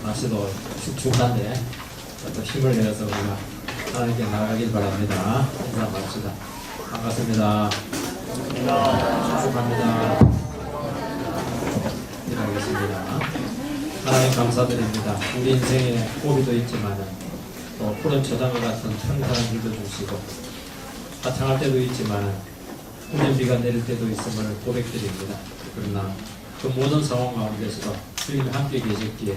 날씨도 축축한데 또 힘을 내어서 우리가 하나님께 나아가길 바랍니다. 인사 마칩시다. 반갑습니다. 축축합니다. 일하겠습니다. 하나님 감사드립니다. 우리 인생에 고비도 있지만은 또 푸른 초장과 같은 평탄한 일도 주시고 화창할 때도 있지만 후년비가 내릴 때도 있음을 고백드립니다. 그러나 그 모든 상황 가운데서도 주님이 함께 계셨기에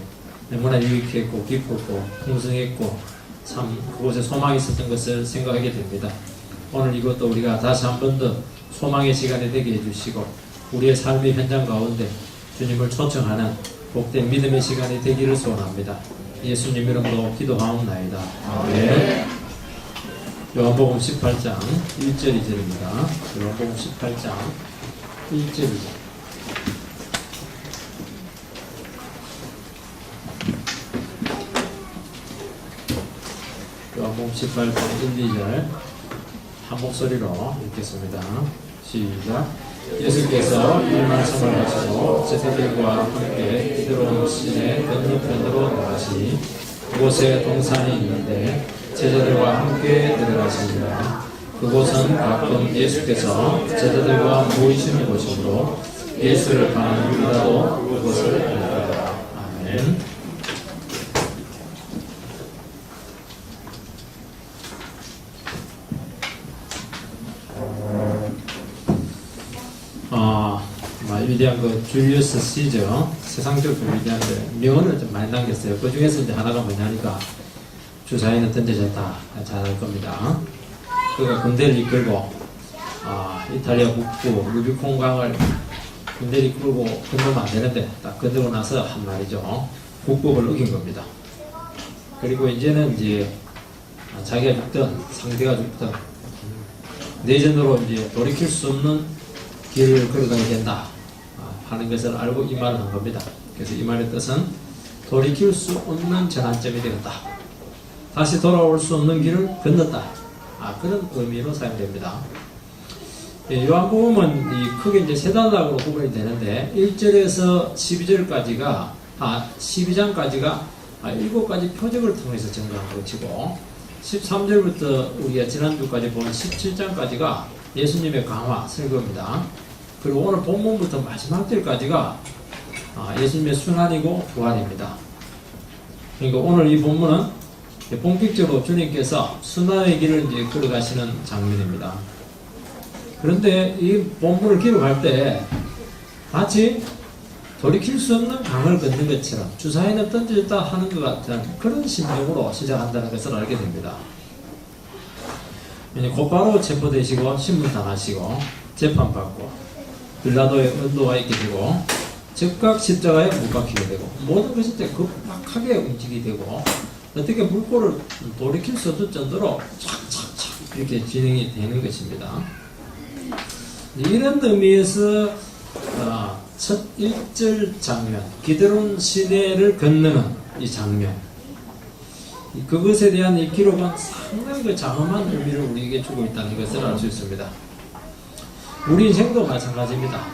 너무나 유익했고 기쁘고 풍성했고 참 그곳에 소망이 있었던 것을 생각하게 됩니다. 오늘 이것도 우리가 다시 한 번 더 소망의 시간이 되게 해주시고 우리의 삶의 현장 가운데 주님을 초청하는 복된 믿음의 시간이 되기를 소원합니다. 예수님 이름으로 기도하옵나이다. 아멘. 요한복음 18장 1절 2절입니다. 요한복음 18장 1절 2절. 요한복음 18장 1, 2절 한 목소리로 읽겠습니다. 시작. 예수께서 이 말씀을 하시고 제자들과 함께 기드론 시내 건너편으로 나가시 그곳에 동산이 있는데 제자들과 함께 들어가십니다. 그곳은 가끔 예수께서 제자들과 모이시는 곳이므로 예수를 가는 유다도 그곳을 알더라. 아멘. 위대한 그 줄리우스 시저 세상적으로 위대한데 명언을 좀 많이 남겼어요. 그 중에서 이제 하나가 뭐냐니까 주사위는 던져졌다. 잘 알 겁니다. 그가 군대를 이끌고 이탈리아 북부 루비콘강을 군대를 이끌고 건너면 안 되는데 딱 건너고 나서 한 말이죠. 국법을 어긴 겁니다. 그리고 이제는 이제 자기가 죽든 상대가 죽든 내전으로 이제 돌이킬 수 없는 길을 걸어가야 된다 하는 것을 알고 이 말을 한 겁니다. 그래서 이 말의 뜻은 돌이킬 수 없는 전환점이 되었다. 다시 돌아올 수 없는 길을 건넜다. 그런 의미로 사용됩니다. 요한복음은 크게 이제 세 단락으로 구분이 되는데 1절에서 12절까지가 12장까지가 7가지 표적을 통해서 증거한 것이고 13절부터 우리가 지난주까지 본 17장까지가 예수님의 강화 설교입니다. 그리고 오늘 본문부터 마지막 절까지가 예수님의 순환이고 부활입니다. 그러니까 오늘 이 본문은 본격적으로 주님께서 순환의 길을 이제 걸어가시는 장면입니다. 그런데 이 본문을 기록할 때 마치 돌이킬 수 없는 강을 걷는 것처럼 주사위는 던져졌다 하는 것 같은 그런 심정으로 시작한다는 것을 알게 됩니다. 곧바로 체포되시고 신문당하시고 재판받고 빌라도의 언도가 있게 되고 즉각 십자가에 못 박히게 되고 모든 것이 급박하게 움직이게 되고 어떻게 물꼬를 돌이킬 수 없을 정도로 착착착 이렇게 진행이 되는 것입니다. 이런 의미에서 첫 1절 장면 기드론 시내를 건너는 이 장면 그것에 대한 이 기록은 상당히 그 장엄한 의미를 우리에게 주고 있다는 것을 알 수 있습니다. 우리 인생도 마찬가지입니다.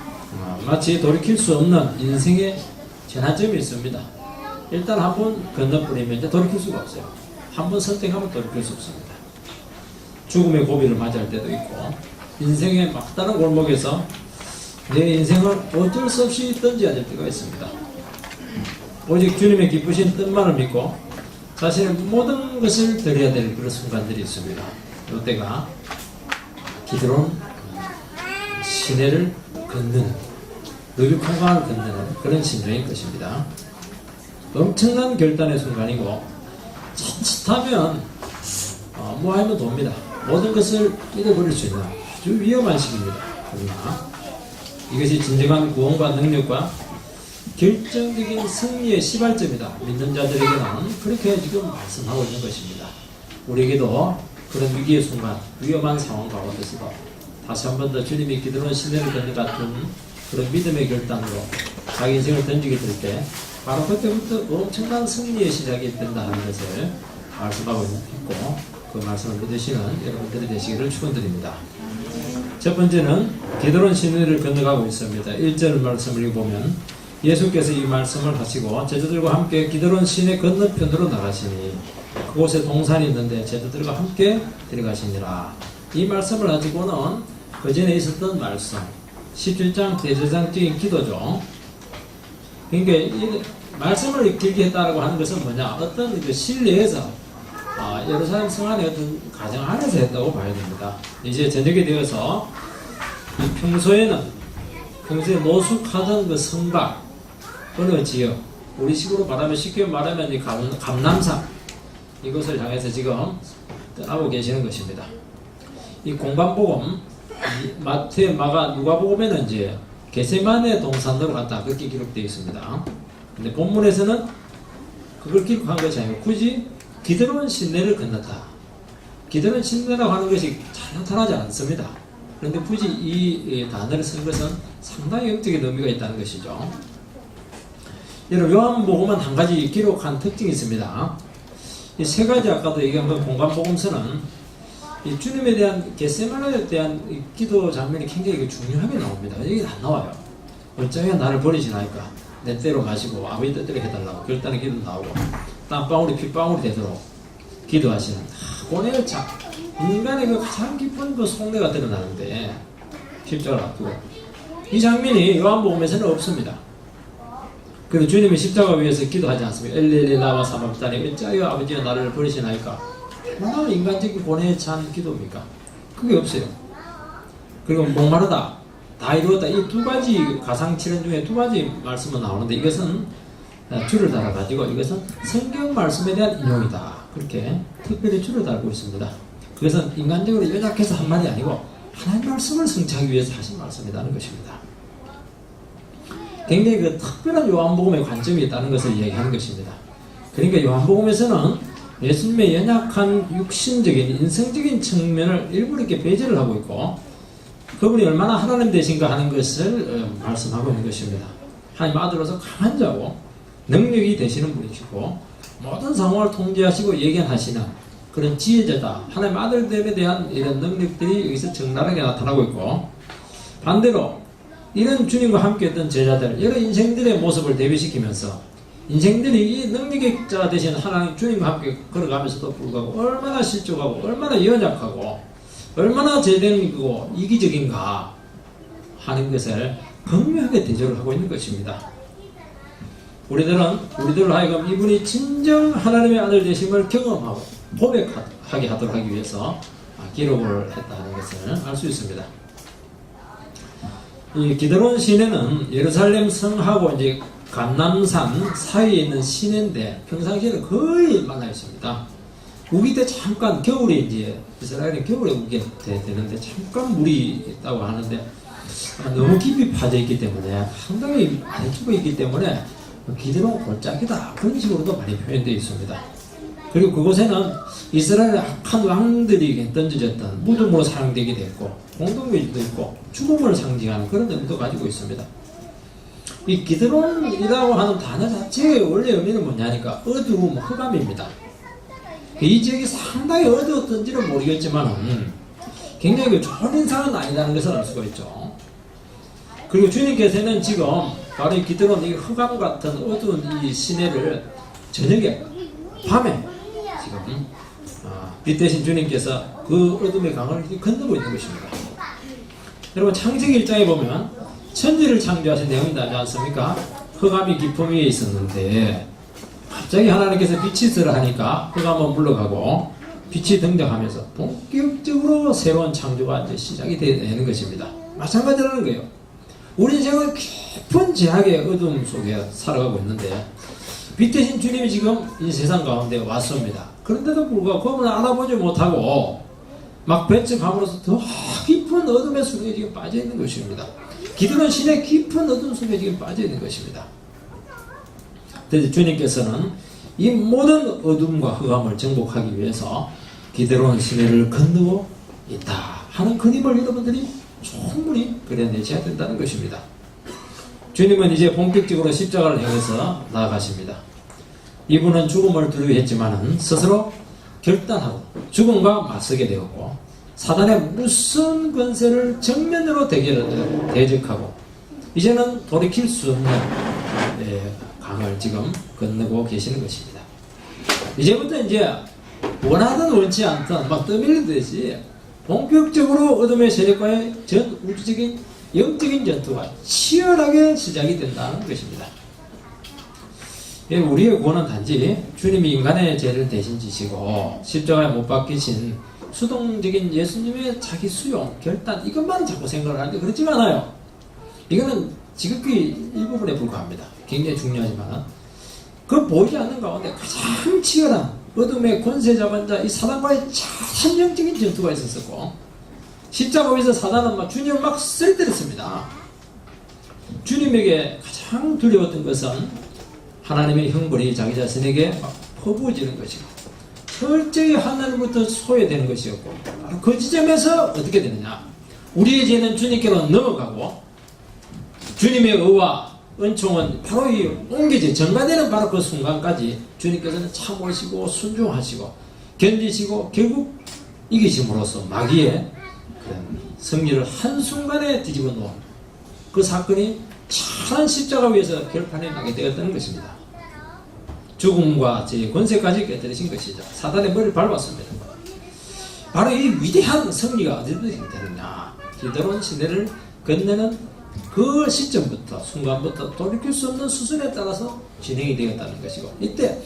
마치 돌이킬 수 없는 인생의 전환점이 있습니다. 일단 한번 건너버리면 이제 돌이킬 수가 없어요. 한번 선택하면 돌이킬 수 없습니다. 죽음의 고비를 맞이할 때도 있고 인생의 막다른 골목에서 내 인생을 어쩔 수 없이 던져야 될 때가 있습니다. 오직 주님의 기쁘신 뜻만을 믿고 자신의 모든 것을 드려야 될 그런 순간들이 있습니다. 이때가 기드론 시내를 걷는 루비콘강을 건너는 그런 심정인 것입니다. 엄청난 결단의 순간이고 칫하면 뭐 하면 돕니다. 모든 것을 잃어버릴 수 있는 아주 위험한 시기입니다. 그러나 이것이 진정한 구원과 능력과 결정적인 승리의 시발점이다. 믿는 자들에게는 그렇게 지금 말씀하고 있는 것입니다. 우리에게도 그런 위기의 순간, 위험한 상황 가운데서도 다시 한 번 더 주님이 기드론 시내를 걷는 같은 그런 믿음의 결단으로 자기 인생을 던지게 될 때 바로 그때부터 엄청난 승리의 시작이 된다 하는 것을 말씀하고 있고 그 말씀을 믿으시는 여러분들이 되시기를 축원드립니다. 첫 번째는 기드론 시내를 건너가고 있습니다. 1절 말씀을 보면 예수께서 이 말씀을 하시고 제자들과 함께 기드론 시내 건너편으로 나가시니 그곳에 동산이 있는데 제자들과 함께 들어가시니라. 이 말씀을 가지고는 그 전에 있었던 말씀 17장 대제사장적인 기도죠. 그러니까 이 말씀을 길게 했다고 하는 것은 뭐냐, 어떤 그 실내에서 예루살렘 성 안에 어떤 가정 안에서 했다고 봐야 됩니다. 이제 저녁이 되어서 이 평소에 노숙하던 그 성곽 어느 지역, 우리식으로 말하면 쉽게 말하면 이 감람산 이것을 향해서 지금 떠나고 계시는 것입니다. 이 공간복음 마태, 마가, 누가복음에는 이제 겟세마네 동산으로 갔다 그렇게 기록되어 있습니다. 근데 본문에서는 그걸 기록한 것이 아니고 굳이 기드론 시내를 건넜다. 기드론 시내라고 하는 것이 잘 나타나지 않습니다. 그런데 굳이 이 단어를 쓴 것은 상당히 영적인 의미가 있다는 것이죠. 여러분, 요한복음은 한 가지 기록한 특징이 있습니다. 이 세 가지 아까도 얘기한 그 공간복음서는 이 주님에 대한 겟세마네에 대한 이 기도 장면이 굉장히 중요하게 나옵니다. 여기 안 나와요. 어쩌면 나를 버리시나이까 내 때로 마시고 아버지 뜻대로 해달라고 결단의 기도 나오고 땀방울이 핏방울이 되도록 기도하시는 고뇌를 참 인간의 그 가장 깊은 그 속내가 드러나는데 십자가를 앞두고 이 장면이 요한복음에서는 없습니다. 그리고 주님이 십자가 위에서 기도하지 않습니까? 엘리 라마 사박다니 어찌하여 아버지가 나를 버리시나이까. 얼마나 인간적인 고뇌에 찬 기도입니까? 그게 없어요. 그리고 목마르다, 다 이루었다, 이 두 가지 가상칠언 중에 두 가지 말씀은 나오는데 이것은 줄을 달아가지고 이것은 성경 말씀에 대한 인용이다. 그렇게 특별히 줄을 달고 있습니다. 그것은 인간적으로 연약해서 한 말이 아니고 하나님의 말씀을 성취하기 위해서 하신 말씀이라는 것입니다. 굉장히 그 특별한 요한복음의 관점이 있다는 것을 이야기하는 것입니다. 그러니까 요한복음에서는 예수님의 연약한 육신적인 인성적인 측면을 일부러 이렇게 배제를 하고 있고 그분이 얼마나 하나님 되신가 하는 것을 말씀하고 있는 것입니다. 하나님 아들로서 강한 자고 능력이 되시는 분이시고 모든 상황을 통제하시고 예견하시는 그런 지혜자다. 하나님 아들됨에 대한 이런 능력들이 여기서 적나라하게 나타나고 있고 반대로 이런 주님과 함께 했던 제자들 여러 인생들의 모습을 대비시키면서 인생들이 이 능력의 자가 되신 하나님 주님과 함께 걸어가면서도 불구하고 얼마나 실족하고 얼마나 연약하고 얼마나 제대로이고 이기적인가 하는 것을 극명하게 대조를 하고 있는 것입니다. 우리들로 하여금 이분이 진정 하나님의 아들 되심을 경험하고 고백하게 하도록 하기 위해서 기록을 했다는 것을 알 수 있습니다. 이 기드론 시내는 예루살렘 성하고 이제 감람산 사이에 있는 시내인데 평상시에는 거의 만나 있습니다. 우기 때 잠깐 겨울에 이제 이스라엘은 겨울에 우기게 되는데 잠깐 물이 있다고 하는데 너무 깊이 파져 있기 때문에 상당히 많이 죽어 있기 때문에 기드론 골짜기다 그런 식으로도 많이 표현되어 있습니다. 그리고 그곳에는 이스라엘의 악한 왕들이 던져졌던 무덤으로 사용되기도 했고 공동묘지도 있고 죽음을 상징하는 그런 의미도 가지고 있습니다. 이 기드론이라고 하는 단어 자체의 원래 의미는 뭐냐니까 어두움, 흑암입니다. 이 지역이 상당히 어두웠던지는 모르겠지만 굉장히 좋은 인상은 아니라는 것을 알 수가 있죠. 그리고 주님께서는 지금 바로 이 기드론 이 흑암 같은 어두운 이 시내를 저녁에 밤에 지금 빛 대신 주님께서 그 어둠의 강을 건너고 있는 것입니다. 여러분 창세기 1장에 보면 천지를 창조하신 내용이 나지 않습니까? 흑암이 깊음 위에 있었는데 갑자기 하나님께서 빛이 있으라하니까 흑암은 물러가고 빛이 등장하면서 본격적으로 새로운 창조가 이제 시작이 되는 것입니다. 마찬가지라는 거예요. 우리 인생은 깊은 제약의 어둠 속에 살아가고 있는데 빛 대신 주님이 지금 이 세상 가운데 왔습니다. 그런데도 불구하고 그분을 알아보지 못하고 막 배척함으로써 더 깊은 어둠의 속에 지금 빠져 있는 것입니다. 기드론 시내 깊은 어둠 속에 지금 빠져 있는 것입니다. 그래서 주님께서는 이 모든 어둠과 흑암을 정복하기 위해서 기드론 시내를 건너고 있다 하는 그림을 여러분들이 충분히 그려내셔야 된다는 것입니다. 주님은 이제 본격적으로 십자가를 향해서 나아가십니다. 이분은 죽음을 두려워했지만 스스로 결단하고 죽음과 맞서게 되었고 사단의 무슨 권세를 정면으로 대적하고 이제는 돌이킬 수 없는 강을 지금 건너고 계시는 것입니다. 이제부터 이제 원하든 원치 않든 막 떠밀리듯이 본격적으로 어둠의 세력과의 전 우주적인 영적인 전투가 치열하게 시작이 된다는 것입니다. 우리의 구원은 단지 주님이 인간의 죄를 대신 지시고 십자가에 못 박히신 수동적인 예수님의 자기 수용, 결단 이것만 자꾸 생각을 하는데 그렇지가 않아요. 이거는 지극히 일부분에 불과합니다. 굉장히 중요하지만 그 보이지 않는 가운데 가장 치열한 어둠의 권세 잡은 자 이 사단과의 찬영적인 전투가 있었고 십자가 위에서 사단은 막 주님을 막 쓸때렸습니다. 주님에게 가장 두려웠던 것은 하나님의 형벌이 자기 자신에게 막 퍼부어지는 것이고 철저히 하나님부터 소외되는 것이었고 바로 그 지점에서 어떻게 되느냐, 우리의 죄는 주님께로 넘어가고 주님의 의와 은총은 바로 이 옮겨져 전가되는 바로 그 순간까지 주님께서는 참으시고 순종하시고 견디시고 결국 이기심으로써 마귀의 그런 승리를 한순간에 뒤집어 놓은 그 사건이 찬 십자가 위에서 결판이 나게 되었다는 것입니다. 죽음과 제 권세까지 깨뜨리신 것이죠. 사단의 머리를 밟았습니다. 바로 이 위대한 승리가 어디서 되느냐, 기드론 시대를 건너는 그 시점부터 순간부터 돌이킬 수 없는 수순에 따라서 진행이 되었다는 것이고, 이때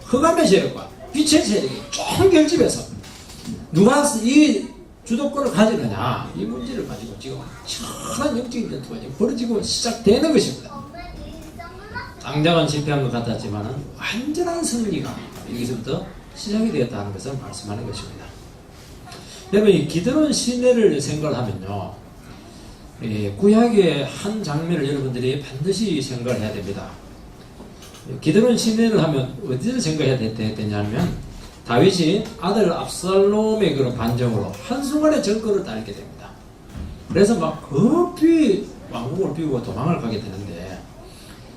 흑암의 세력과 빛의 세력이 총 결집해서 누가 이 주도권을 가지느냐, 이 문제를 가지고 지금 천한 영적인 전투가 지금 벌어지고 시작되는 것입니다. 당장은 실패한 것 같았지만 완전한 승리가 여기서부터 시작이 되었다는 것을 말씀하는 것입니다. 여러분, 이 기드론 시내를 생각하면요, 구약의 한 장면을 여러분들이 반드시 생각을 해야 됩니다. 기드론 시내를 하면 어디서 생각해야 되냐면 다윗이 아들 압살롬의 그런 반정으로 한순간에 정권을 따르게 됩니다. 그래서 막 급히 왕궁을 비우고 도망을 가게 되는데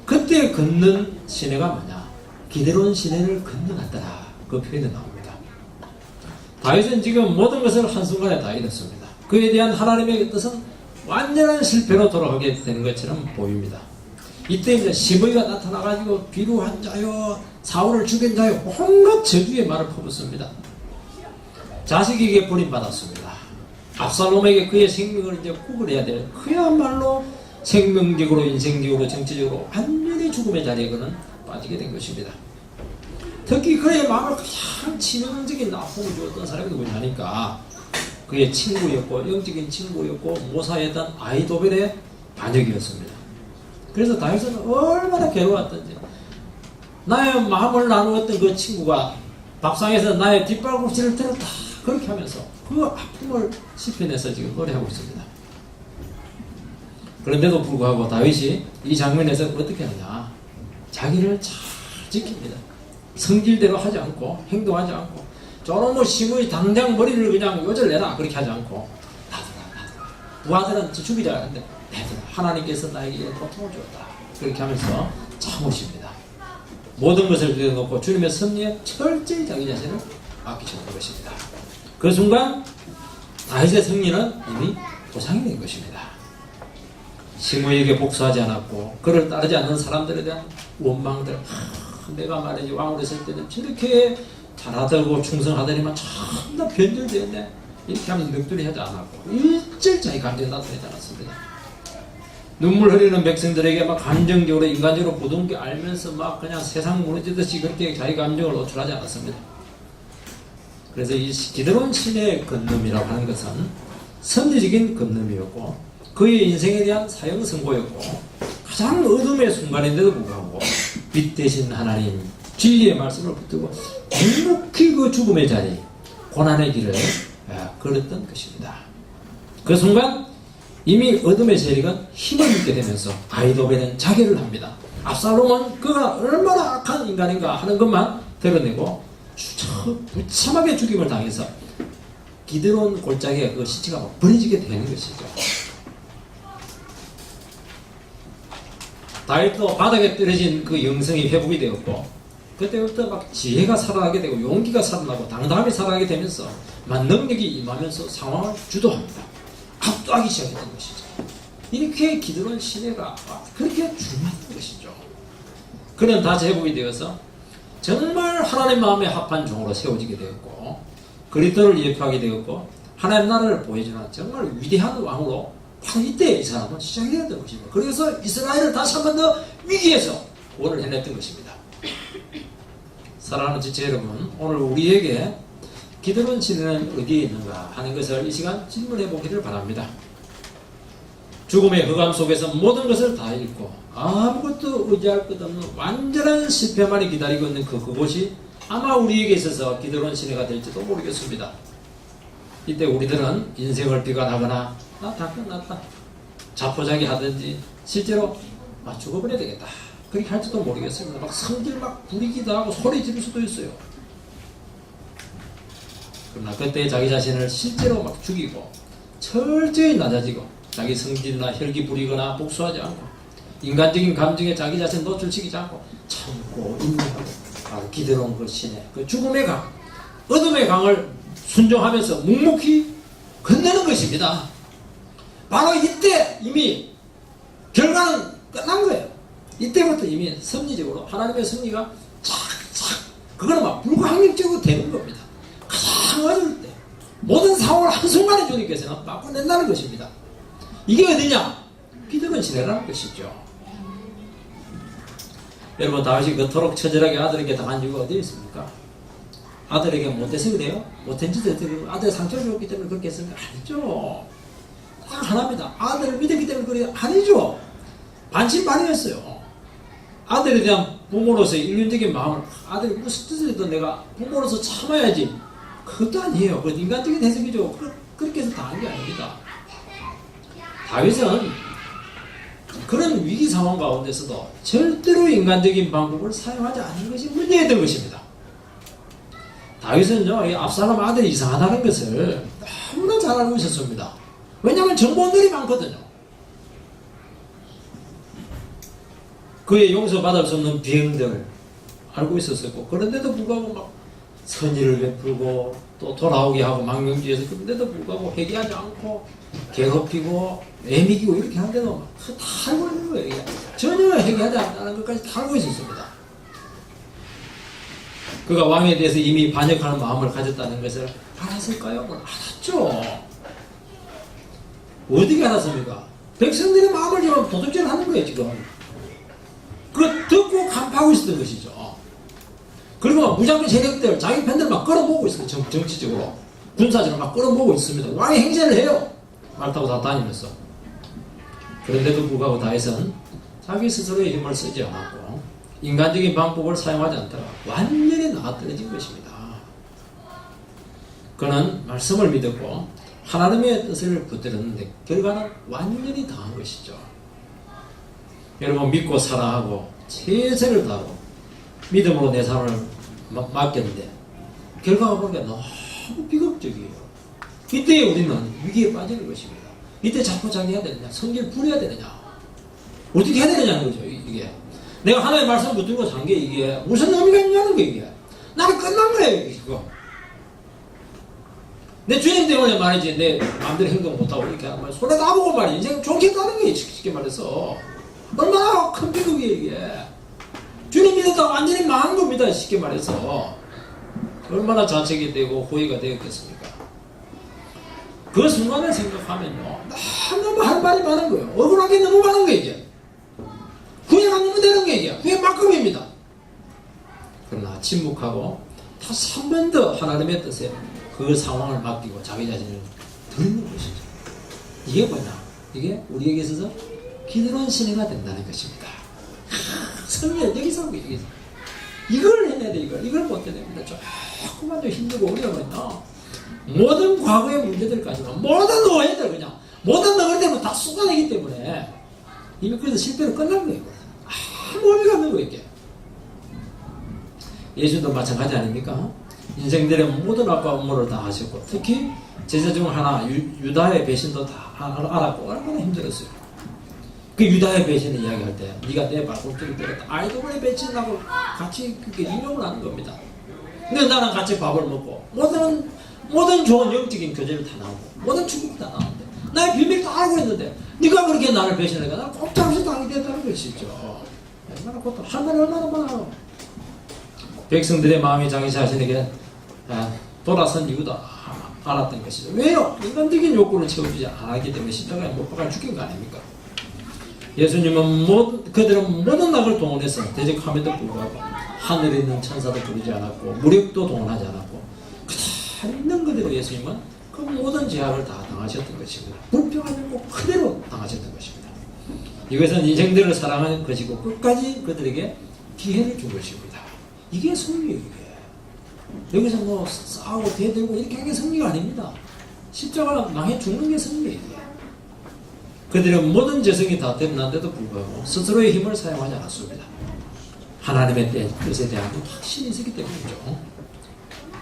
그때 걷는 시내가 뭐냐, 기드론 시내를 건너갔더라, 그 표현이 나옵니다. 다윗은 지금 모든 것을 한순간에 다 잃었습니다. 그에 대한 하나님의 뜻은 완전한 실패로 돌아가게 되는 것처럼 보입니다. 이때 이제 시므이가 나타나가지고 비루한 자요, 사울을 죽인 자요, 온갖 저주의 말을 퍼붓습니다. 자식에게 버림받았습니다. 압살롬에게 그의 생명을 이제 구걸해야 될, 그야말로 생명적으로, 인생적으로, 정치적으로 완전히 죽음의 자리에 그는 빠지게 된 것입니다. 특히 그의 마음을 가장 치명적인 아픔을 주었던 사람이 누구냐 하니까 그의 친구였고, 영적인 친구였고, 모사였던 아히도벨의 반역이었습니다. 그래서 다윗은 얼마나 괴로웠던지, 나의 마음을 나누었던 그 친구가 밥상에서 나의 뒷발꿈치를 들었다, 그렇게 하면서 그 아픔을 시편에서 지금 노래하고 있습니다. 그런데도 불구하고 다윗이 이 장면에서 어떻게 하느냐, 자기를 잘 지킵니다. 성질대로 하지 않고, 행동하지 않고, 저놈의 시므이 당장 머리를 그냥 요절내라, 그렇게 하지 않고, 놔둬라. 두 아들은 죽이자 하는데 놔둬라, 하나님께서 나에게 고통을 주었다, 그렇게 하면서 참으십니다. 모든 것을 내려놓고 주님의 섭리에 철저히 자기 자신을 맡기시는 것입니다. 그 순간 다윗의 승리는 이미 보상이 된 것입니다. 시므이에게 복수하지 않았고 그를 따르지 않는 사람들에 대한 원망들, 내가 말이지 왕으로 있을 때는 저렇게 잘하더고 충성하더니만 참나 변절되었네, 이렇게 하면서 넋두리 하지 않았고 일절 자기 감정이 나타내지 않았습니다. 눈물 흐리는 백성들에게 막 감정적으로, 인간적으로 부둥켜 알면서 막 그냥 세상 무너지듯이 그렇게 자기 감정을 노출하지 않았습니다. 그래서 이 기드론 시내의 건nom이라고 하는 것은 선리적인 건nom이었고 그의 인생에 대한 사형 선고였고 가장 어둠의 순간인데도 불구하고 빛 대신 하나님 진리의 말씀을 붙들고 묵묵히 그 죽음의 자리, 고난의 길을 걸었던 것입니다. 그 순간 이미 어둠의 세력은 힘을 잃게 되면서 아히도벨은 자결을 합니다. 압살롬은 그가 얼마나 악한 인간인가 하는 것만 드러내고 무참하게 죽임을 당해서 기드론 골짜기에 그 시체가 버려지게 되는 것이죠. 다윗도 바닥에 떨어진 그 영성이 회복이 되었고 그때부터 막 지혜가 살아나게 되고 용기가 살아나고 당당함이 살아나게 되면서 막 능력이 임하면서 상황을 주도합니다. 압도하기 시작했던 것이죠. 이렇게 기드론 시대가 그렇게 중요한 것이죠. 그는 다시 회복이 되어서 정말 하나님 마음에 합한 종으로 세워지게 되었고 그리스도를 예표하게 되었고 하나님 나라를 보여주는 정말 위대한 왕으로 바로 이때 이 사람은 시작이 되었던 것입니다. 그래서 이스라엘을 다시 한 번 더 위기에서 구원을 해냈던 것입니다. 사랑하는 지체 여러분, 오늘 우리에게 기드론 신은 어디에 있는가 하는 것을 이 시간 질문해 보기를 바랍니다. 죽음의 흑암 속에서 모든 것을 다 잃고 아무것도 의지할 것 없는 완전한 실패만이 기다리고 있는 그곳이 아마 우리에게 있어서 기드론 시내가 될지도 모르겠습니다. 이때 우리들은 인생을 비관하거나 나 다 끝났다 자포자기 하든지 실제로 죽어버려야 되겠다 그렇게 할지도 모르겠습니다. 막 성질 막 부리기도 하고 소리 지를 수도 있어요. 그러나 그때 자기 자신을 실제로 막 죽이고 철저히 낮아지고 자기 성질이나 혈기 부리거나 복수하지 않고 인간적인 감정에 자기 자신 노출시키지 않고 참고 인내하고 바로 기드론 그 신의 그 죽음의 강, 어둠의 강을 순종하면서 묵묵히 건너는 것입니다. 바로 이때 이미 결과는 끝난 거예요. 이때부터 이미 섭리적으로 하나님의 섭리가 착착 그거는 막 불가항력적으로 되는 겁니다. 가장 어려울 때 모든 상황을 한순간에 주님께서는 바꿔낸다는 것입니다. 이게 어디냐? 기드론 시내라는 것이죠. 여러분 다윗이 그토록 처절하게 아들에게 당한 이유가 어디에 있습니까? 아들에게 못해서 그래요? 못한 짓을 했고 아들 상처를 줬기 때문에 그렇게 했습니까? 아니죠. 딱 하나입니다. 아들을 믿었기 때문에 그래요? 아니죠. 반신반의였어요. 아들에 대한 부모로서의 인륜적인 마음을 아들이 무슨 뜻을 해도 내가 부모로서 참아야지 그것도 아니에요. 그건 인간적인 해석이죠. 그렇게 해서 당한 게 아닙니다. 다윗은 그런 위기 상황 가운데서도 절대로 인간적인 방법을 사용하지 않는 것이 문제였던 것입니다. 다윗은요, 이 압살롬 아들이 이상하다는 것을 너무나 잘 알고 있었습니다. 왜냐하면 정보원들이 많거든요. 그의 용서받을 수 없는 비행들 알고 있었고 그런데도 불구하고 막 선의를 베풀고 또 돌아오게 하고 망명지에서 그런데도 불구하고 회개하지 않고 괴롭히고 애미기고 이렇게 하는데도 다 알고 있는 거예요. 전혀 회개하지 않는 것까지 다 알고 있었습니다. 그가 왕에 대해서 이미 반역하는 마음을 가졌다는 것을 알았을까요? 알았죠. 어디가 알았습니까? 백성들의 마음을 지금 도둑질 하는 거예요 지금. 그걸 듣고 간파하고 있었던 것이죠. 그리고 무장비 세력들 자기 편들 막 끌어모으고 있어요. 정치적으로 군사적으로 막 끌어모으고 있습니다. 왕의 행세를 해요. 말 타고 다 다니면서. 그런데도 불구하고 다윗은 자기 스스로의 힘을 쓰지 않았고 인간적인 방법을 사용하지 않다가 완전히 나아떨어진 것입니다. 그는 말씀을 믿었고 하나님의 뜻을 붙들었는데 결과는 완전히 당한 것이죠. 여러분 믿고 사랑하고 최선을 다하고 믿음으로 내 삶을 맡겼는데 결과가 보니까 너무 비극적이에요. 이때 우리는 위기에 빠지는 것입니다. 이때 자포자기 해야 되느냐 성질 부려야 되느냐 어떻게 해야 되느냐는 거죠. 이게 내가 하나님의 말씀 붙들고 산 게 이게 무슨 의미가 있냐는 게 이게 나는 끝난 거예요. 이거 내 주님 때문에 말이지 내 마음대로 행동 못하고 이렇게 하는 말 손에 나보고 말이지 인생 종쳤다는 거예요. 쉽게 말해서 얼마나 큰 비극이에요 이게. 주님 믿었다 완전히 망한 겁니다. 쉽게 말해서 얼마나 자책이 되고 후회가 되었겠습니까? 그 순간을 생각하면요 너무 할 말이 많은 거예요. 억울하게 너무 많은 거예요 이게. 후회가 너무 되는 게 이게 후회만큼입니다. 그러나 침묵하고 다시 한 번 더 하나님의 뜻에 그 상황을 맡기고 자기 자신을 드리는 것이죠. 이게 뭐냐? 이게 우리에게 있어서 기드론 시내가 된다는 것입니다. 성령 여기서 하고 여기서 이걸 해내야 돼. 이걸 못 해냅니다. 조금만 더 힘들고 어려우면요 모든 과거의 문제들까지는 모든 오해들 그냥 모든 너그러움을 다 쏟아내기 때문에 이미 그래서 실패로 끝난 거예요. 아무 의미가 없는 거예요 이게. 예수도 마찬가지 아닙니까? 인생들의 모든 악과 음모를 다 하셨고 특히 제자 중 하나 유다의 배신도 다 알았고 얼마나 힘들었어요. 그 유다의 배신을 이야기할 때 네가 내 발꿈치를 때렸다. 아이돌의 배신하고 같이 그렇게 인용을 하는 겁니다. 근데 나랑 같이 밥을 먹고 모든 좋은 영적인 교제를 다 나오고 모든 축복이 다 나오는데 나의 비밀을 다 알고 있는데 네가 그렇게 나를 배신하니까 나는 꼼짝없이 당하게 된다는 것이죠. 얼마나 고통, 하늘이 얼마나 많아. 백성들의 마음이 자기 자신에게 돌아선 이유도 알았던 것이죠. 왜요? 인간적인 욕구를 채워주지 않았기 때문에 십자가에 못 박아 죽인 거 아닙니까? 예수님은 그들은 모든 낙을 동원해서 대적함에도 불구하고 하늘에 있는 천사도 부르지 않았고 무력도 동원하지 않았고 그대로 있는 그대로 예수님은 그 모든 제약을 다 당하셨던 것입니다. 불평하고 그대로 당하셨던 것입니다. 이것은 인생들을 사랑하는 것이고 끝까지 그들에게 기회를 준 것입니다. 이게 승리예요. 여기서 뭐 싸우고 대들고 이렇게 하는 게 승리가 아닙니다. 십자가 망해 죽는 게 승리예요. 그들은 모든 재성이 다 드러난데도 불구하고 스스로의 힘을 사용하지 않았습니다. 하나님의 뜻에 대한 확신이 있었기 때문이죠.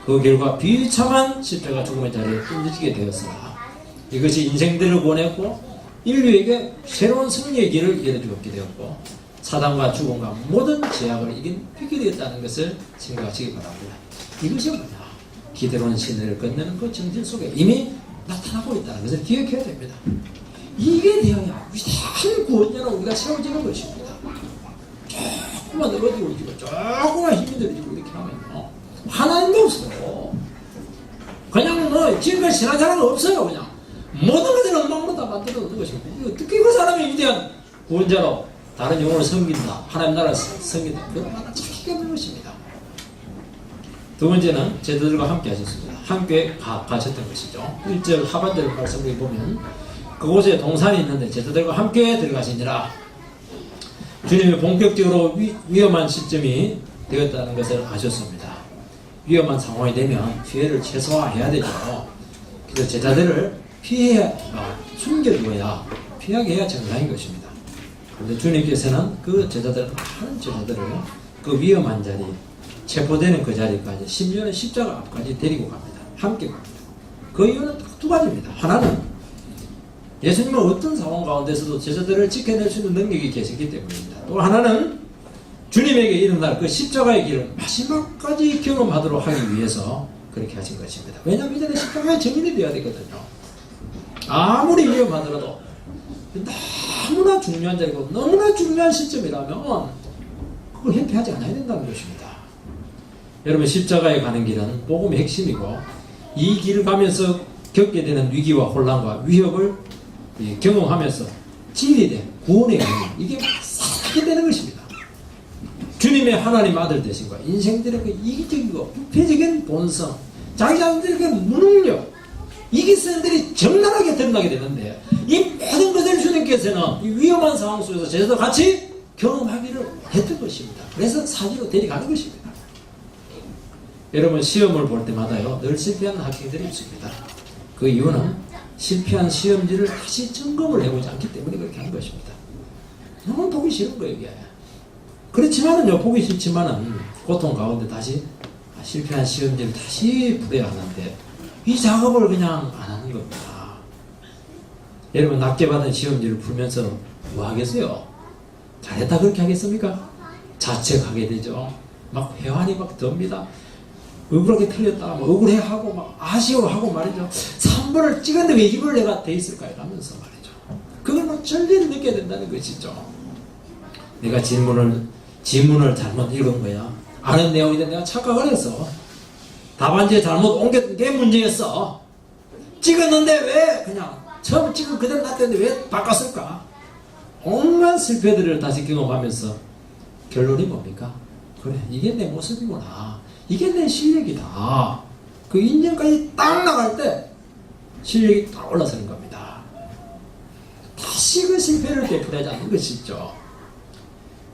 그 결과 비참한 십자가 죽음의 자리에 던지게 되었으나 이것이 인생들을 보냈고 인류에게 새로운 승리의 길을 열어주었게 되었고 사단과 죽음과 모든 제약을 이긴 획이 되었다는 것을 생각하시기 바랍니다. 이것이 뭐냐? 기드론 신을 건너는 그 정신 속에 이미 나타나고 있다는 것을 기억해야 됩니다. 이게 되어야 위대한 구원자로 우리가 세워지는 것입니다. 조금만 늘어지고 조금만 힘이 들어지고 이렇게 하면요 하나님도 없어요. 그냥 뭐 지금까지 지난 사람은 없어요. 그냥 모든 것을 엉망으로 다 만들어 놓는 것입니다. 어떻게 그 사람이 위대한 구원자로 다른 영혼을 섬긴다, 하나님 나라를 섬긴다, 그런 말은 자기가 없는 것입니다. 두 번째는 제자들과 함께 하셨습니다. 함께 가셨던 것이죠. 1절 하반절 말씀을 보면 그곳에 동산이 있는데 제자들과 함께 들어가시니라. 주님이 본격적으로 위험한 시점이 되었다는 것을 아셨습니다. 위험한 상황이 되면 피해를 최소화해야 되죠. 그래서 제자들을 숨겨두어야 피하게 해야 정상인 것입니다. 그런데 주님께서는 그 제자들, 많은 제자들을 그 위험한 자리, 체포되는 그 자리까지 심지어는 십자가 앞까지 데리고 갑니다. 함께 갑니다. 그 이유는 두 가지입니다. 하나는 예수님은 어떤 상황 가운데서도 제자들을 지켜낼 수 있는 능력이 계시기 때문입니다. 또 하나는 주님에게 일어날 그 십자가의 길을 마지막까지 경험하도록 하기 위해서 그렇게 하신 것입니다. 왜냐하면 이제는 십자가의 증인이 되어야 되거든요. 아무리 위험하더라도 너무나 중요한 자리고 너무나 중요한 시점이라면 그걸 회피하지 않아야 된다는 것입니다. 여러분 십자가에 가는 길은 복음의 핵심이고 이 길을 가면서 겪게 되는 위기와 혼란과 위협을 경험하면서 진리된 구원의 의미 이게 쌓게 되는 것입니다. 주님의 하나님 아들 되신과 인생들의 그 이기적이고 부패적인 본성 자기 자신들의 그 무능력 이기성들이 적나라하게 드러나게 되는데 이 모든 것을 주님께서는 이 위험한 상황 속에서 제자도 같이 경험하기를 했던 것입니다. 그래서 사지로 데려가는 것입니다. 여러분 시험을 볼 때마다요 늘 실패하는 학생들이 있습니다. 그 이유는 실패한 시험지를 다시 점검을 해보지 않기 때문에 그렇게 하는 것입니다. 너무 보기 싫은 거예요 이게. 그렇지만은요 보기 싫지만은 고통 가운데 다시 실패한 시험지를 다시 풀어야 하는데 이 작업을 그냥 안 하는 겁니다. 여러분 낮게 받은 시험지를 풀면서 뭐 하겠어요? 잘했다 그렇게 하겠습니까? 자책하게 되죠. 막 회환이 막 듭니다. 억울하게 틀렸다 뭐 억울해하고 막 아쉬워하고 말이죠. 3번을 찍었는데 왜 2번을 내가 돼 있을까요? 라면서 말이죠. 그걸 막 절대로 느껴야 된다는 것이죠. 내가 지문을 잘못 읽은 거야. 아는 내용인데 내가 착각을 해서 답안지에 잘못 옮겼던 게 문제였어. 찍었는데 왜 그냥 처음 찍은 그대로 놨는데 왜 바꿨을까? 온갖 실패들을 다시 경험하면서 결론이 뭡니까? 그래 이게 내 모습이구나. 이게 내 실력이다. 그 인정까지 딱 나갈 때 실력이 딱 올라서는 겁니다. 다시 그 실패를 되풀이하지 않는 것이죠.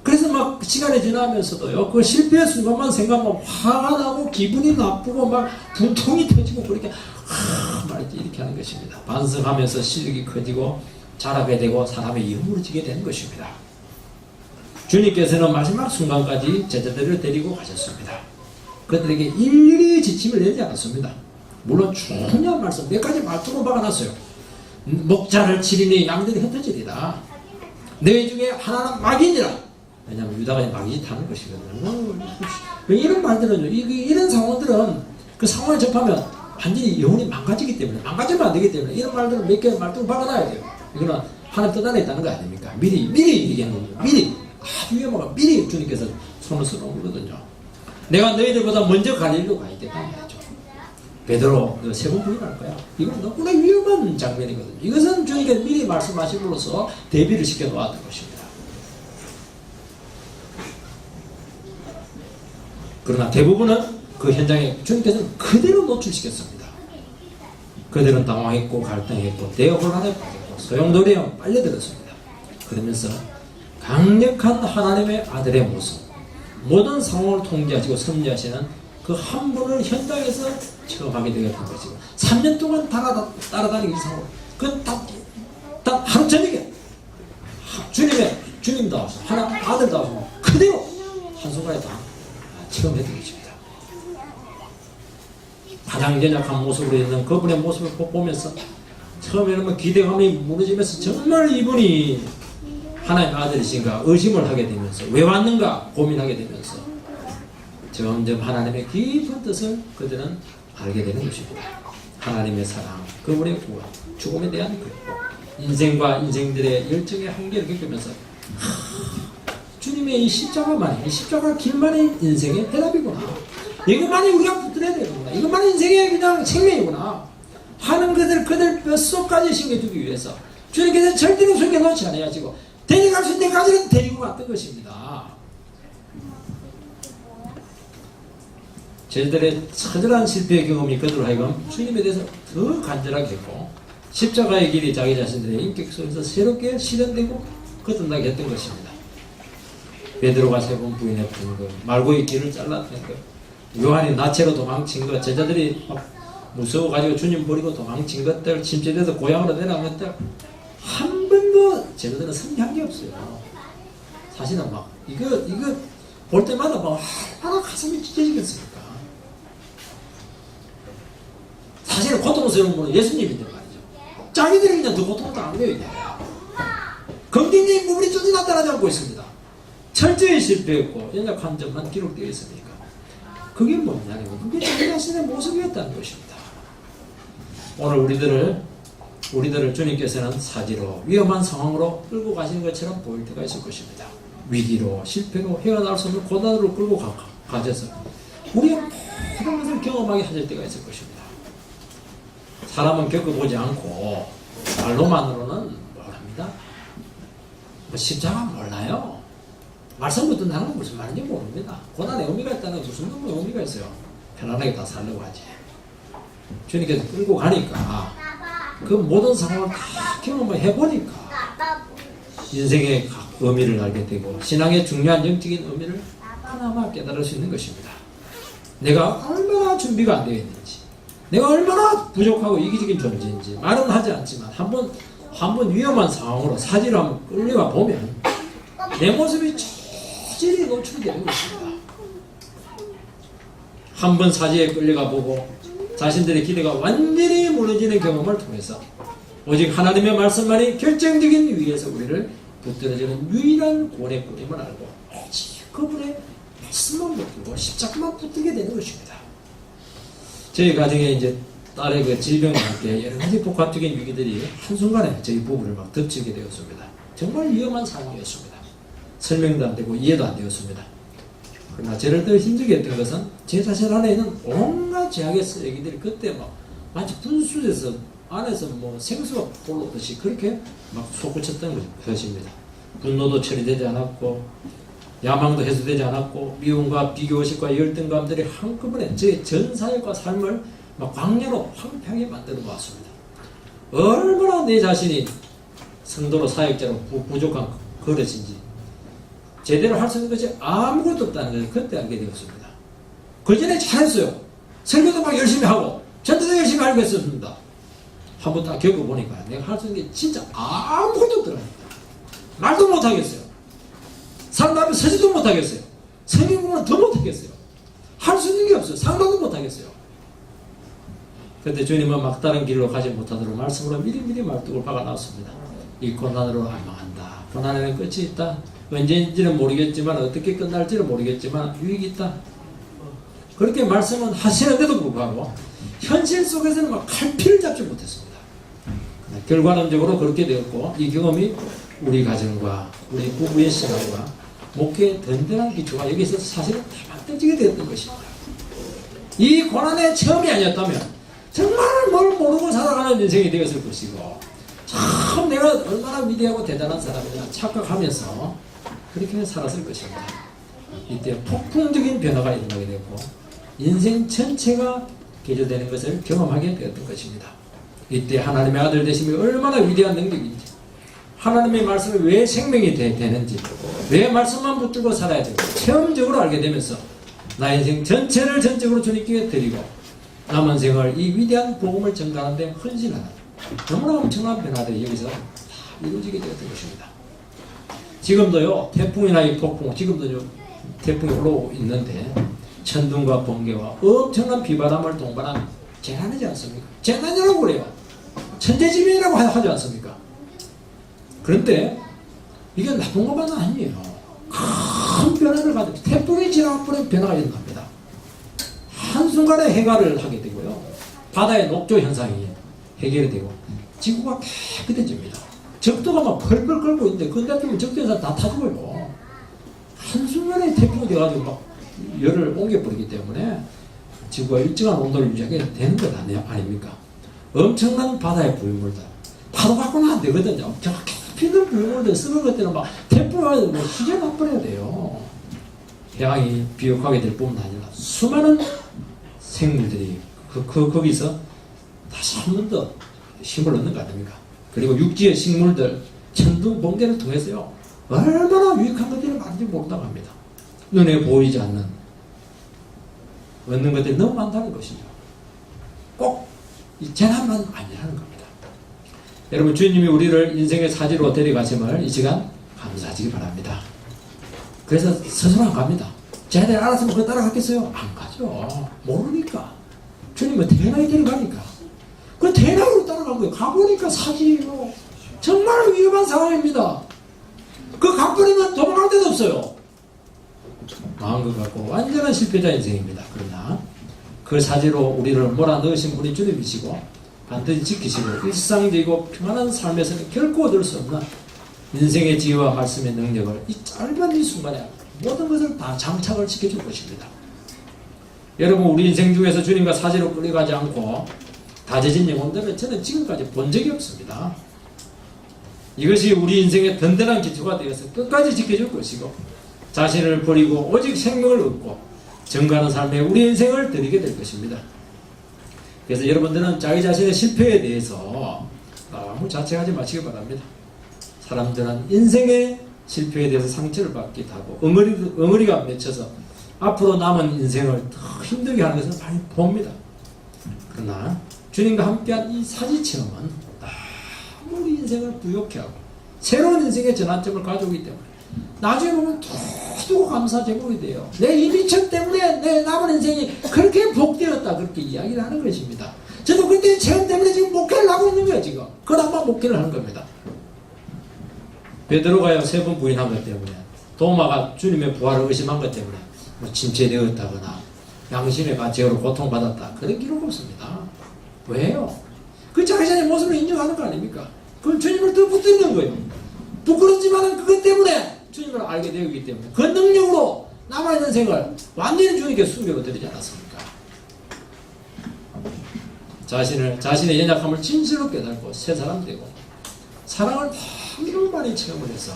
그래서 막 시간이 지나면서도요 그 실패의 순간만 생각하면 화가 나고 기분이 나쁘고 막 분통이 터지고 그렇게 말이지 이렇게 하는 것입니다. 반성하면서 실력이 커지고 자라게 되고 사람의 이름으로 지게 되는 것입니다. 주님께서는 마지막 순간까지 제자들을 데리고 가셨습니다. 그들에게 일일이 지침을 내지 않았습니다. 물론 중요한 말씀 몇 가지 말투로 박아놨어요. 목자를 치리니 양들이 흩어지리라. 너희 중에 하나는 마귀니라. 왜냐하면 유다가 마귀짓 하는 것이거든요. 이런 말들은요, 이런 상황들은 그 상황을 접하면 완전히 영혼이 망가지기 때문에, 망가지면 안 되기 때문에 이런 말들은 몇 개 말투로 박아놔야 돼요. 이거는 하나님 뜻 안에 있다는 거 아닙니까? 미리 얘기하는 거예요. 미리 아주 위험하고 미리 주님께서 손을 써놓은 거거든요. 내가 너희들보다 먼저 갈 일로 가 있겠다 말이죠. 베드로 너 세 번 부인할 거야. 이건 너무나 위험한 장면이거든요. 이것은 주님께서 미리 말씀하심으로써 대비를 시켜 놓았던 것입니다. 그러나 대부분은 그 현장에 주님께서는 그대로 노출시켰습니다. 그들은 당황했고 갈등했고 대혼란에 빠졌고 소용돌이에 빨려들었습니다. 그러면서 강력한 하나님의 아들의 모습, 모든 상황을 통제하시고 섭리하시는 그 한 분을 현장에서 체험하게 되었던 것이고 3년 동안 따라다니기 이상으로 그딱 하루 저녁에 주님다워서 하나 아들다워서 그대로 한순간에 다 체험했던 것입니다. 가장 연약한 모습으로 있는 그분의 모습을 보면서 처음에는 기대감이 무너지면서 정말 이분이 하나님의 아들이신가 의심을 하게 되면서 왜 왔는가 고민하게 되면서 점점 하나님의 깊은 뜻을 그들은 알게 되는 것입니다. 하나님의 사랑, 그분의 구원, 죽음에 대한 극복, 인생과 인생들의 열정의 한계를 겪으면서 주님의 이 십자가만이, 이 십자가 길만이 인생의 해답이구나. 이것만이 우리가 붙들어야 되는구나. 이것만이 인생의 그냥 생명이구나 하는 그들 뼛속까지 심겨두기 위해서 주님께서 절대로 숨겨놓지 않아야지고 데려갈 수 있는 데까지는 데리고 갔던 것입니다. 저희들의 처절한 실패의 경험이 그들로 하여금 주님에 대해서 더 간절하게 했고 십자가의 길이 자기 자신들의 인격 속에서 새롭게 실현되고 거듭나게 했던 것입니다. 베드로가 3번 부인했던 것, 말고의 길을 잘랐던 것, 요한이 나체로 도망친 것, 제자들이 무서워가지고 주님 버리고 도망친 것들, 침체돼서 고향으로 내려간 것들 한 번도 제자들은 성취한 게 없어요. 사실은 막 이거 볼 때마다 막 얼마나 가슴이 찢어지겠습니까? 사실은 고통스러운 분은 예수님인데 말이죠. 자기들이 그냥 더 고통을 당한 거예요. 긍정적인 부분이 전혀 나타나지 않고 있습니다. 철저히 실패했고 연약한 점만 기록되어 있으니까 그게 뭐냐면 그게 자기 자신의 모습이었다는 것입니다. 오늘 우리들을 주님께서는 사지로 위험한 상황으로 끌고 가시는 것처럼 보일 때가 있을 것입니다. 위기로 실패로 헤어나올 수 없는 고난으로 끌고 가셔서 우리가 모든 것을 경험하게 하실 때가 있을 것입니다. 사람은 겪어보지 않고 말로만으로는 뭐랍니다. 십자가 몰라요. 말씀부터 나는 무슨 말인지 모릅니다. 고난의 의미가 있다는 무슨 놈의 의미가 있어요. 편안하게 다 살려고 하지. 주님께서 끌고 가니까 그 모든 상황을 다 경험을 해보니까 인생의 의미를 알게 되고 신앙의 중요한 영적인 의미를 하나마 깨달을 수 있는 것입니다. 내가 얼마나 준비가 안 되어 있는지, 내가 얼마나 부족하고 이기적인 존재인지 말은 하지 않지만 한번 위험한 상황으로 사지로 한번 끌려가 보면 내 모습이 저질이 노출되는 것입니다. 한번 사지에 끌려가 보고 자신들의 기대가 완전히 무너지는 경험을 통해서 오직 하나님의 말씀만이 결정적인 위에서 우리를 붙들어주는 유일한 구원의 뿌림을 알고 오직 그분의 말씀만 붙들고 십자가만 붙들게 되는 것입니다. 저희 가정에 이제 딸의 그 질병과 함께 여러 가지 복합적인 위기들이 한순간에 저희 부부를 막 덮치게 되었습니다. 정말 위험한 상황이었습니다. 설명도 안 되고 이해도 안 되었습니다. 그러나 저를 더 힘들게 했던 것은 제 자신 안에 있는 온갖 죄악의 쓰레기들이 그때 막 마치 분수에서 안에서 뭐 생수가 올라오듯이 그렇게 막 솟구쳤던 것입니다. 분노도 처리되지 않았고 야망도 해소되지 않았고 미움과 비교의식과 열등감들이 한꺼번에 제 전 사역과 삶을 막 광야로 황폐하게 만들어 놓았습니다. 얼마나 내 자신이 성도로 사역자로 부족한 그릇인지 제대로 할 수 있는 것이 아무것도 없다는 것을 그때 알게 되었습니다. 그 전에 잘했어요. 설교도 막 열심히 하고 전도도 열심히 하고 했었습니다. 한번 딱 겪어보니까 내가 할 수 있는 게 진짜 아무것도 없더라고요. 말도 못하겠어요. 사람 앞에 서지도 못하겠어요. 성경 공부는 더 못하겠어요. 할 수 있는 게 없어요. 상담도 못하겠어요. 그런데 주님은 막다른 길로 가지 못하도록 말씀으로 미리미리 말뚝을 박아놨습니다. 이 고난으로 멸망한다. 고난에는 끝이 있다. 언제인지는 모르겠지만 어떻게 끝날지는 모르겠지만 유익이 있다. 그렇게 말씀은 하시는데도 불구하고 현실 속에서는 막 칼피를 잡지 못했습니다. 결과론적으로 그렇게 되었고 이 경험이 우리 가정과 우리 부부의 신앙과 목회의 든든한 기초가 여기서 사실은 다 만들어지게 되었던 것입니다. 이 고난의 체험이 아니었다면 정말 뭘 모르고 살아가는 인생이 되었을 것이고, 참 내가 얼마나 위대하고 대단한 사람이냐 착각하면서 그렇게 살았을 것입니다. 이때 폭풍적인 변화가 일어나게 되고 인생 전체가 개조되는 것을 경험하게 되었던 것입니다. 이때 하나님의 아들 되심이 얼마나 위대한 능력인지, 하나님의 말씀이 왜 생명이 되는지, 왜 말씀만 붙들고 살아야 되고 체험적으로 알게 되면서 나의 인생 전체를 전적으로 주님께 드리고 남은 생을 이 위대한 복음을 전가하는 데 헌신하는 너무나 엄청난 변화들이 여기서 다 이루어지게 되었던 것입니다. 지금도요, 태풍이나 이 폭풍, 지금도 태풍이 올라오고 있는데 천둥과 번개와 엄청난 비바람을 동반한 재난이지 않습니까? 재난이라고 그래요. 천재지변이라고 하지 않습니까? 그런데 이게 나쁜 것만 아니에요. 큰 변화를 가지고 태풍이 지나가면 변화가 일어납니다. 한순간에 해갈을 하게 되고요. 바다의 녹조 현상이 해결이 되고 지구가 깨끗해집니다. 적도가 막 펄펄 끓고 있는데 근데 적도에서 다 타죽어요. 한순간에 태풍이 돼가지고 막 열을 옮겨버리기 때문에 지구가 일정한 온도를 유지하게 되는 것 아닙니까? 엄청난 바다의 부유물들, 파도 갖고는 안 되거든요. 저 깊이 있는 부유물들 쓰는 것들은 막 태풍이 뭐 휘저어버려야 돼요. 해양이 비옥하게 될 뿐만 아니라 수많은 생물들이 거기서 다시 한 번 더 힘을 얻는 거 아닙니까? 그리고 육지의 식물들, 천둥, 번개를 통해서요, 얼마나 유익한 것들이 많은지 모른다고 합니다. 눈에 보이지 않는 얻는 것들이 너무 많다는 것이죠. 꼭 이 재난만 아니라는 겁니다. 여러분, 주님이 우리를 인생의 사지로 데려가심을 이 시간 감사하시기 바랍니다. 그래서 스스로 안 갑니다. 쟤네들 알았으면 그거 따라갔겠어요? 안 가죠. 모르니까. 주님은 대낮에 데려가니까. 그 대낮으로 따라간 거예요. 가보니까 사지예요. 정말 위험한 상황입니다. 그 가버리면 도망갈 데도 없어요. 망한 것 같고 완전한 실패자 인생입니다. 그러나 그 사지로 우리를 몰아넣으신 분이 주님이시고 반드시 지키시고 일상적이고 평안한 삶에서는 결코 얻을 수 없는 인생의 지혜와 말씀의 능력을 이 짧은 이 순간에 모든 것을 다 장착을 시켜줄 것입니다. 여러분, 우리 인생 중에서 주님과 사지로 끌려가지 않고 다져진 영혼들은 저는 지금까지 본 적이 없습니다. 이것이 우리 인생의 든든한 기초가 되어서 끝까지 지켜줄 것이고 자신을 버리고 오직 생명을 얻고 정가하는 삶에 우리 인생을 드리게 될 것입니다. 그래서 여러분들은 자기 자신의 실패에 대해서 아무 자책하지 마시기 바랍니다. 사람들은 인생의 실패에 대해서 상처를 받기도 하고 엉어리가 맺혀서 앞으로 남은 인생을 더 힘들게 하는 것을 많이 봅니다. 그러나 주님과 함께한 이 사지 체험은 너무 우리 인생을 부욕해 하고 새로운 인생의 전환점을 가져오기 때문에 나중에 보면 두고 감사 제목이 돼요. 내 이 미천 때문에 내 남은 인생이 그렇게 복되었다, 그렇게 이야기를 하는 것입니다. 저도 그때 체험 때문에 지금 목회를 하고 있는 거예요. 지금 그나마 목회를 하는 겁니다. 베드로가요 3번 부인한 것 때문에, 도마가 주님의 부활을 의심한 것 때문에 뭐 침체되었다거나 양심의 가책으로 고통받았다, 그런 기록 없습니다. 왜요? 그 자기 자신의 모습을 인정하는 거 아닙니까? 그건 주님을 더 붙드는 거예요. 부끄럽지만 그것 때문에 주님을 알게 되었기 때문에 그 능력으로 남아있는 생을 완전히 주님께 숨겨드리지 않았습니까? 자신의 연약함을 진실로 깨닫고 새 사람 되고 사랑을 너무 많이 체험을 해서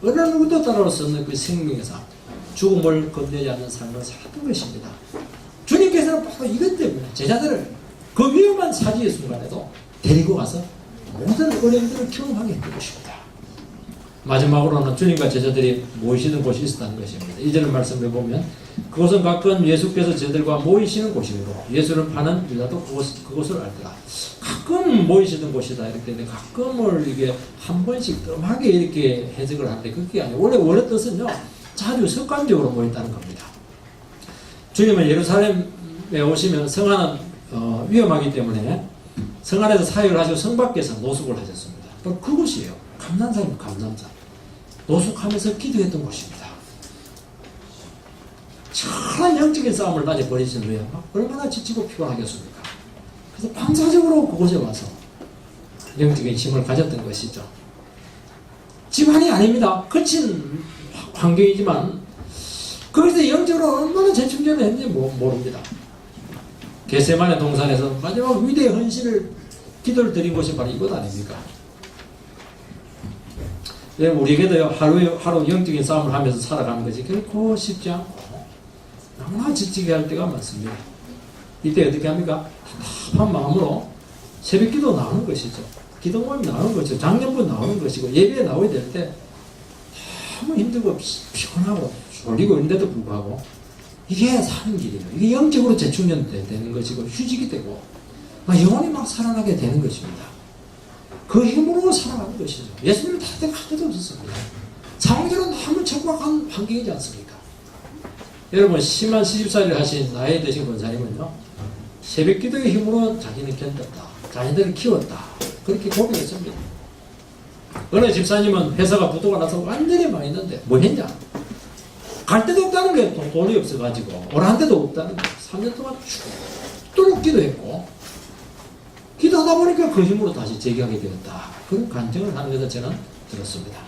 어느 누구도 따라올 수 없는 그 생명의 삶, 죽음을 겁내지 않는 삶을 살았던 것입니다. 주님께서는 바로 이것 때문에 제자들을 그 위험한 사지의 순간에도 데리고 가서 모든 어려움들을 경험하게 했던 것입니다. 마지막으로는 주님과 제자들이 모이시는 곳이 있었다는 것입니다. 이전의 말씀을 보면 그곳은 가끔 예수께서 제자들과 모이시는 곳이므로 예수를 파는 유다도 그곳을 알더라. 가끔 모이시는 곳이다 이렇게 되는데, 가끔을 이게 한 번씩 뜸하게 이렇게 해석을 하는데 그게 아니에요. 원래 뜻은요, 자주 습관적으로 모였다는 겁니다. 주님은 예루살렘에 오시면 성안은 위험하기 때문에 성 안에서 사역을 하시고 성 밖에서 노숙을 하셨습니다. 바로 그곳이에요. 감난산이에요. 감난산. 노숙하면서 기도했던 곳입니다. 천한 영적인 싸움을 낮에 벌이신 후에 얼마나 지치고 피곤하겠습니까? 그래서 반사적으로 그곳에 와서 영적인 힘을 가졌던 것이죠. 집안이 아닙니다. 거친 환경이지만 거기서 영적으로 얼마나 재충전을 했는지 모릅니다. 겟세마네 동산에서 마지막 위대의 헌신을 기도를 드린 곳이 바로 이곳 아닙니까? 우리에게도 하루 영적인 싸움을 하면서 살아가는 것이 결코 쉽지 않고 너무나 지치게 할 때가 많습니다. 이때 어떻게 합니까? 답답한 마음으로 새벽 기도 나오는 것이죠. 기도 모임 나오는 것이죠. 장년부 나오는 것이고 예배에 나오게 될 때 너무 힘들고 피곤하고 졸리고 있는데도 불구하고 이게 사는 길이에요. 이게 영적으로 재충전되는 것이고 휴식이 되고 영혼이 막 살아나게 되는 것입니다. 그 힘으로 살아가는 것이죠. 예수님은 다른 할 데도 없었습니다. 상황적으로 너무 척박한 환경이지 않습니까? 여러분 심한 시집살이를 하신 나이 드신 권사님은요 새벽 기도의 힘으로 자기는 견뎠다. 자녀들을 키웠다. 그렇게 고백했습니다. 어느 집사님은 회사가 부도가 나서 완전히 망했는데 뭐 했냐? 갈 데도 없다는 게 돈이 없어가지고 오란 데도 없다는 게 3년 동안 죽도록 기도했고 기도하다 보니까 그 힘으로 다시 재기하게 되었다. 그런 간증을 하는 것을 저는 들었습니다.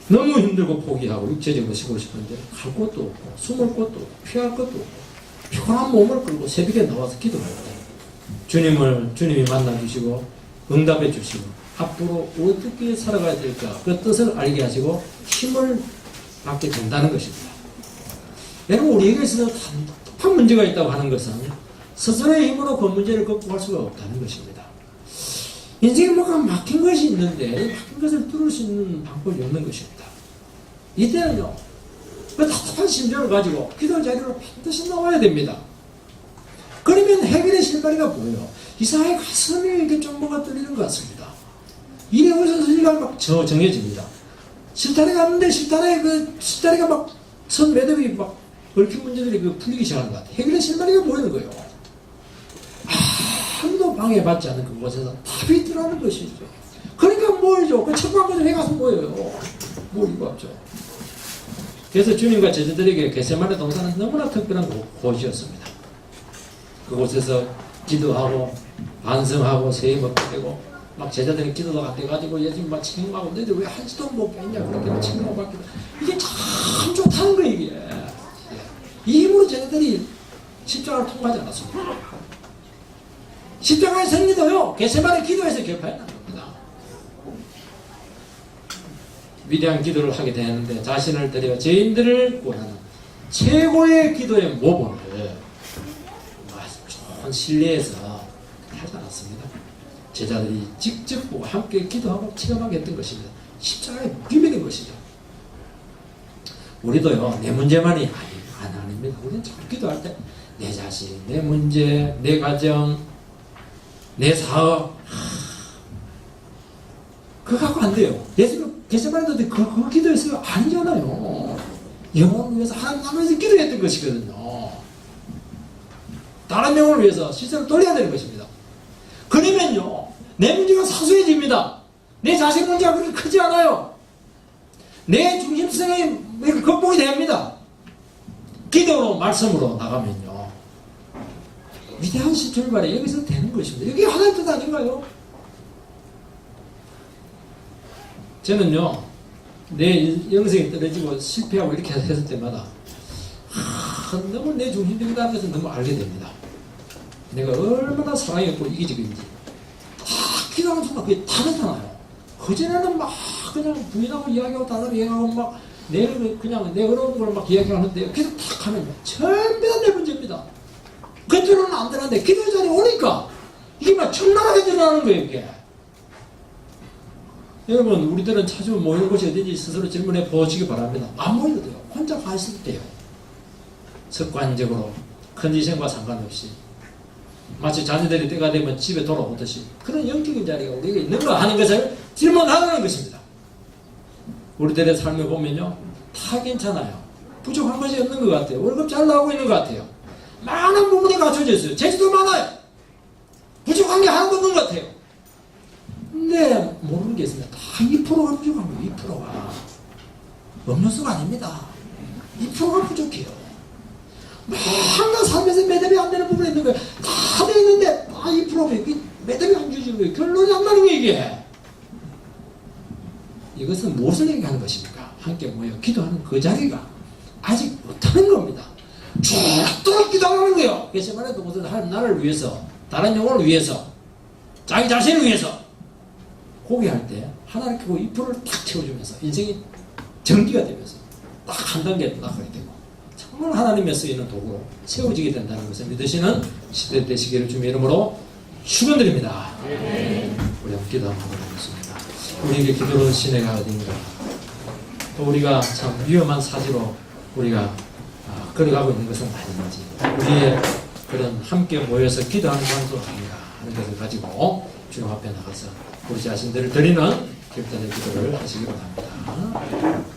너무 힘들고 포기하고 육체적으로 쉬고 싶은데 갈 곳도 없고 숨을 곳도 없고 피할 것도 없고 피곤한 몸을 끌고 새벽에 나와서 기도할 때 주님이 만나주시고 응답해 주시고 앞으로 어떻게 살아가야 될까 그 뜻을 알게 하시고 힘을 받게 된다는 것입니다. 여러분 우리에게 있어서 답답한 문제가 있다고 하는 것은 스스로의 힘으로 그 문제를 극복할 수가 없다는 것입니다. 인생에 뭐가 막힌 것이 있는데 막힌 것을 뚫을 수 있는 방법이 없는 것입니다. 이때는요 그 답답한 심정을 가지고 기도 자리로 반드시 나와야 됩니다. 그러면 해결의 실마리가 보여요. 이상하게 가슴이 이렇게 좀 뭐가 뚫리는 것 같습니다. 일에 의사소리가 막 정해집니다. 실타래 갔는데 실타래가 막 선 매듭이 막 얽힌 문제들이 풀리기 시작하는 것 같아요. 해결의 실마리가 보이는 거예요. 아무도 방해받지 않는 그곳에서 답이 드러나는 것이죠. 그러니까 뭐죠? 그 척박한 곳에 가서 뭐예요? 뭐 이거 없죠. 그래서 주님과 제자들에게 겟세마네 동산은 너무나 특별한 곳이었습니다. 그곳에서 기도하고 반성하고 새해 먹게 되고 막 제자들이 기도도 안 돼가지고 예수님 막 책임하고 너희들 왜 한시도 못 뺐냐 그렇게 막 책임하고 받기도 이게 참 좋다는 거예요. 이게 이 힘으로 제자들이 십자가를 통과하지 않았습니다. 십자가의 승리도요 겟세마네 기도에서 결판이 난 겁니다. 위대한 기도를 하게 되는데 자신을 드려 죄인들을 구하는 최고의 기도의 모범을 좋은 신뢰에서 하지 않았습니다. 제자들이 직접 보고 함께 기도하고 체험하게 했던 것입니다. 십자가의 무기명인 것이죠. 우리도요 내 문제만이 아닙니다. 우리는 자꾸 기도할 때 내 자식, 내 문제, 내 가정, 내 사업 그거 갖고 안 돼요. 예수님 겟세마네도 그 기도했어요? 아니잖아요. 영혼을 위해서 하나님 나라에서 기도했던 것이거든요. 다른 영혼을 위해서 시선을 돌려야 되는 것입니다. 그러면요 내 문제가 사소해집니다. 내 자식 문제가 그렇게 크지 않아요. 내 중심성이 극복이 됩니다. 기도로 말씀으로 나가면요 위대한 출발이 여기서 되는 것입니다. 이게 하나의 뜻 아닌가요? 저는요 내 영성이 떨어지고 실패하고 이렇게 했을 때마다 너무 내 중심적이라는 것을 너무 알게 됩니다. 내가 얼마나 사랑이 없고 이기적인지 기도하는 순간 그게 다 나타나요. 그전에는 막 그냥 부인하고 이야기하고 다들 이야기하고 막 그냥 내 어려운 걸 막 이야기하는데 기도 탁 하면 전부 다 내 문제입니다. 그때는 안 되는데 기도 자리에 오니까 이게 막 청나하게 드러나는 거예요. 이게 여러분 우리들은 자주 모이는 곳이 어딘지 스스로 질문해 보시기 바랍니다. 안 모여도 돼요. 혼자 가실 때요. 습관적으로 컨디션과 상관없이 마치 자녀들이 때가 되면 집에 돌아오듯이 그런 영적인 자리가 우리에게 있는가 하는 것을 질문하는 것입니다. 우리들의 삶을 보면요 다 괜찮아요. 부족한 것이 없는 것 같아요. 월급 잘 나오고 있는 것 같아요. 많은 부분이 갖춰져 있어요. 재주도 많아요. 부족한 게 하나도 없는 것 같아요. 근데 모르는 게 있습니다. 다 2%가 부족한 거예요. 2%가 음료수가 아닙니다. 2%가 부족해요. 항상 삶에서 매듭이 안 되는 부분이 있는 거예요. 다 돼 있는데 다 2%가 매듭이 안 주어지는 거예요. 결론이 안 나는 거예요. 이게 이것은 무엇을 얘기하는 것입니까? 함께 모여 기도하는 그 자리가 아직 못하는 겁니다. 죽도록 기도하는 거예요. 그래서 말해도 무슨 하나님 나를 위해서, 다른 영혼을 위해서, 자기 자신을 위해서 고개할 때 하나님께 그 이불을 탁 채워주면서 인생이 전기가 되면서 딱 한 단계 나가게 되고 정말 하나님의 쓰이는 도구로 세워지게 된다는 것을 믿으시는 시대 되시기를 주님의 이름으로 축원드립니다. 우리 한번 기도 한번 하겠습니다. 우리에게 기도로운 시내가 어딘가, 또 우리가 참 위험한 사지로 우리가 걸어가고 있는 것은 아닌지, 우리의 그런 함께 모여서 기도하는 장소 아닌가 하는 것을 가지고 주님 앞에 나가서 우리 자신들을 드리는 결단의 기도를 하시기 바랍니다.